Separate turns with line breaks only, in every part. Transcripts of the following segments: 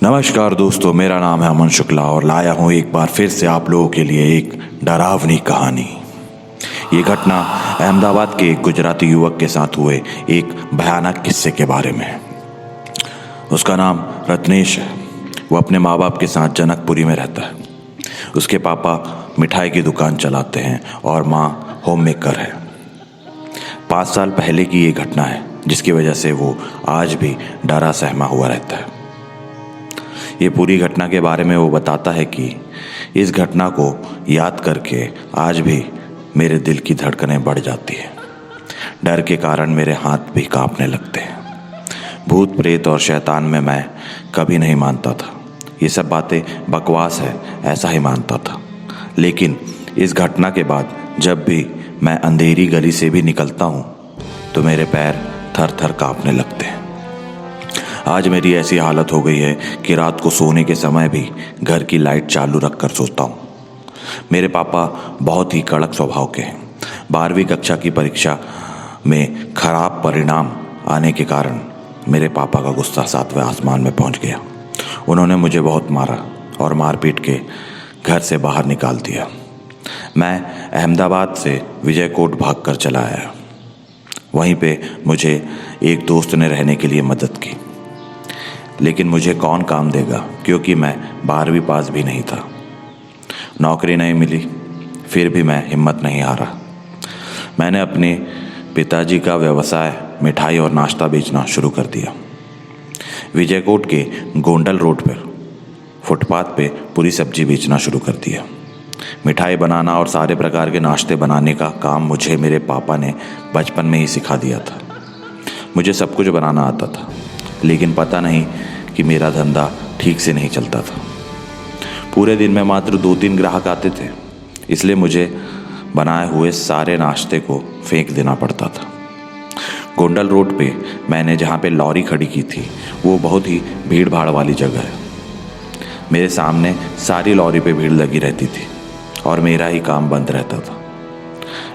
नमस्कार दोस्तों, मेरा नाम है अमन शुक्ला और लाया हूँ एक बार फिर से आप लोगों के लिए एक डरावनी कहानी। ये घटना अहमदाबाद के एक गुजराती युवक के साथ हुए एक भयानक किस्से के बारे में है। उसका नाम रत्नेश है। वो अपने माँ बाप के साथ जनकपुरी में रहता है। उसके पापा मिठाई की दुकान चलाते हैं और माँ होम मेकर है। 5 साल पहले की ये घटना है जिसकी वजह से वो आज भी डरा सहमा हुआ रहता है। ये पूरी घटना के बारे में वो बताता है कि इस घटना को याद करके आज भी मेरे दिल की धड़कनें बढ़ जाती है। डर के कारण मेरे हाथ भी कांपने लगते हैं। भूत प्रेत और शैतान में मैं कभी नहीं मानता था। ये सब बातें बकवास है ऐसा ही मानता था। लेकिन इस घटना के बाद जब भी मैं अंधेरी गली से भी निकलता हूँ तो मेरे पैर थर थर कांपने लगते हैं। आज मेरी ऐसी हालत हो गई है कि रात को सोने के समय भी घर की लाइट चालू रखकर सोता हूँ। मेरे पापा बहुत ही कड़क स्वभाव के हैं। 12वीं कक्षा की परीक्षा में खराब परिणाम आने के कारण मेरे पापा का गुस्सा 7वें आसमान में पहुँच गया। उन्होंने मुझे बहुत मारा और मारपीट के घर से बाहर निकाल दिया। मैं अहमदाबाद से विजयकोट भागकर चला आया। वहीं पे मुझे एक दोस्त ने रहने के लिए मदद की, लेकिन मुझे कौन काम देगा क्योंकि मैं 12वीं पास भी नहीं था। नौकरी नहीं मिली, फिर भी मैं हिम्मत नहीं हारा। मैंने अपने पिताजी का व्यवसाय मिठाई और नाश्ता बेचना शुरू कर दिया। विजयकोट के गोंडल रोड पर फुटपाथ पे पूरी सब्जी बेचना शुरू कर दिया। मिठाई बनाना और सारे प्रकार के नाश्ते बनाने का काम मुझे मेरे पापा ने बचपन में ही सिखा दिया था। मुझे सब कुछ बनाना आता था, लेकिन पता नहीं कि मेरा धंधा ठीक से नहीं चलता था। पूरे दिन में मात्र 2-3 ग्राहक आते थे, इसलिए मुझे बनाए हुए सारे नाश्ते को फेंक देना पड़ता था। गोंडल रोड पे मैंने जहाँ पे लॉरी खड़ी की थी वो बहुत ही भीड़ भाड़ वाली जगह है। मेरे सामने सारी लॉरी पे भीड़ लगी रहती थी और मेरा ही काम बंद रहता था।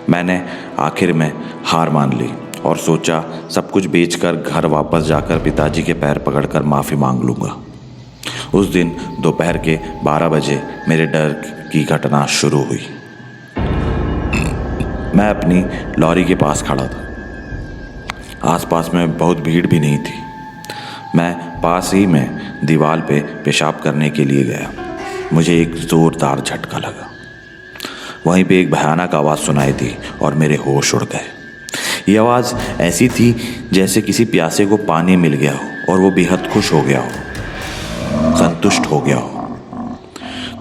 मैंने आखिर में हार मान ली और सोचा सब कुछ बेचकर घर वापस जाकर पिताजी के पैर पकड़कर माफ़ी मांग लूँगा। उस दिन दोपहर के 12 बजे मेरे डर की घटना शुरू हुई। मैं अपनी लॉरी के पास खड़ा था। आसपास में बहुत भीड़ भी नहीं थी। मैं पास ही में दीवार पे पेशाब करने के लिए गया। मुझे एक ज़ोरदार झटका लगा। वहीं पे एक भयानक आवाज़ सुनाई दी और मेरे होश उड़ गए। ये आवाज़ ऐसी थी जैसे किसी प्यासे को पानी मिल गया हो और वो बेहद खुश हो गया हो, संतुष्ट हो गया हो।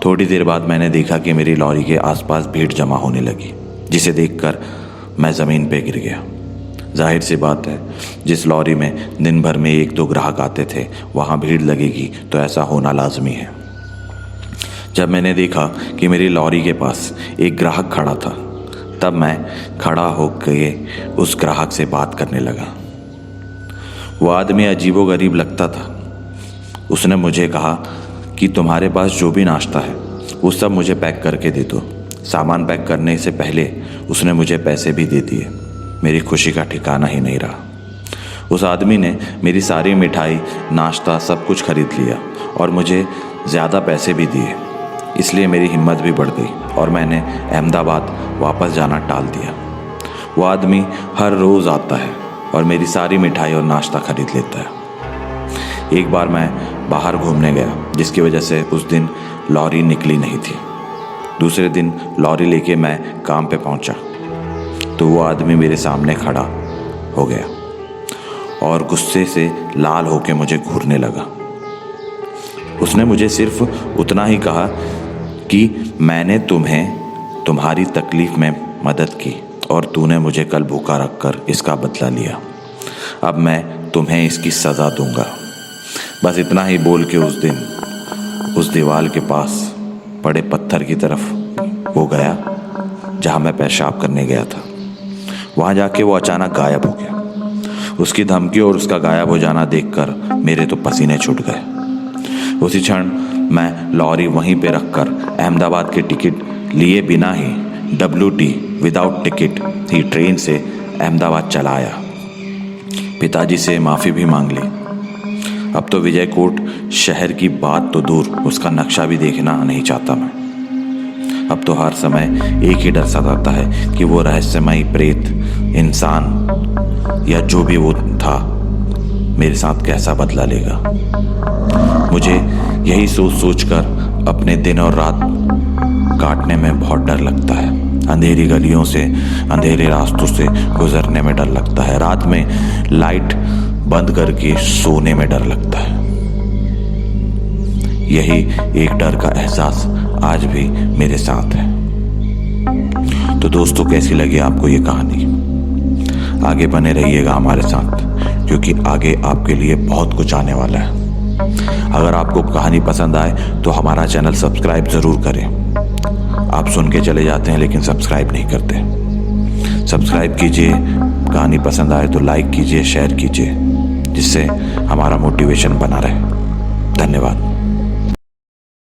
थोड़ी देर बाद मैंने देखा कि मेरी लॉरी के आसपास भीड़ जमा होने लगी, जिसे देखकर मैं ज़मीन पे गिर गया। जाहिर सी बात है, जिस लॉरी में दिन भर में 1-2 ग्राहक आते थे वहाँ भीड़ लगेगी तो ऐसा होना लाजमी है। जब मैंने देखा कि मेरी लॉरी के पास एक ग्राहक खड़ा था, तब मैं खड़ा होकर उस ग्राहक से बात करने लगा। वो आदमी अजीबोगरीब लगता था। उसने मुझे कहा कि तुम्हारे पास जो भी नाश्ता है वो सब मुझे पैक करके दे दो। सामान पैक करने से पहले उसने मुझे पैसे भी दे दिए। मेरी खुशी का ठिकाना ही नहीं रहा। उस आदमी ने मेरी सारी मिठाई, नाश्ता सब कुछ खरीद लिया और मुझे ज़्यादा पैसे भी दिए। इसलिए मेरी हिम्मत भी बढ़ गई और मैंने अहमदाबाद वापस जाना टाल दिया। वो आदमी हर रोज़ आता है और मेरी सारी मिठाई और नाश्ता खरीद लेता है। एक बार मैं बाहर घूमने गया, जिसकी वजह से उस दिन लॉरी निकली नहीं थी। दूसरे दिन लॉरी लेके मैं काम पे पहुंचा तो वो आदमी मेरे सामने खड़ा हो गया और गुस्से से लाल होके मुझे घूरने लगा। उसने मुझे सिर्फ उतना ही कहा कि मैंने तुम्हें तुम्हारी तकलीफ़ में मदद की और तूने मुझे कल भूखा रखकर इसका बदला लिया। अब मैं तुम्हें इसकी सज़ा दूंगा। बस इतना ही बोल के उस दिन उस दीवार के पास पड़े पत्थर की तरफ वो गया जहाँ मैं पेशाब करने गया था। वहाँ जाके वो अचानक गायब हो गया। उसकी धमकी और उसका गायब हो जाना देखकर मेरे तो पसीने छूट गए। उसी क्षण मैं लॉरी वहीं पे रखकर अहमदाबाद के टिकट लिए बिना ही WT विदाउट टिकट ही ट्रेन से अहमदाबाद चला आया। पिताजी से माफ़ी भी मांग ली। अब तो विजय कोट शहर की बात तो दूर, उसका नक्शा भी देखना नहीं चाहता मैं। अब तो हर समय एक ही डर सताता है कि वो रहस्यमयी प्रेत, इंसान या जो भी वो था मेरे साथ कैसा बदला लेगा। मुझे यही सोच सोच कर अपने दिन और रात काटने में बहुत डर लगता है। अंधेरी गलियों से, अंधेरे रास्तों से गुजरने में डर लगता है। रात में लाइट बंद करके सोने में डर लगता है। यही एक डर का एहसास आज भी मेरे साथ है। तो दोस्तों, कैसी लगी आपको ये कहानी? आगे बने रहिएगा हमारे साथ, क्योंकि आगे आपके लिए बहुत कुछ आने वाला है। अगर आपको कहानी पसंद आए तो हमारा चैनल सब्सक्राइब ज़रूर करें। आप सुन के चले जाते हैं लेकिन सब्सक्राइब नहीं करते। सब्सक्राइब कीजिए, कहानी पसंद आए तो लाइक कीजिए, शेयर कीजिए, जिससे हमारा मोटिवेशन बना रहे। धन्यवाद।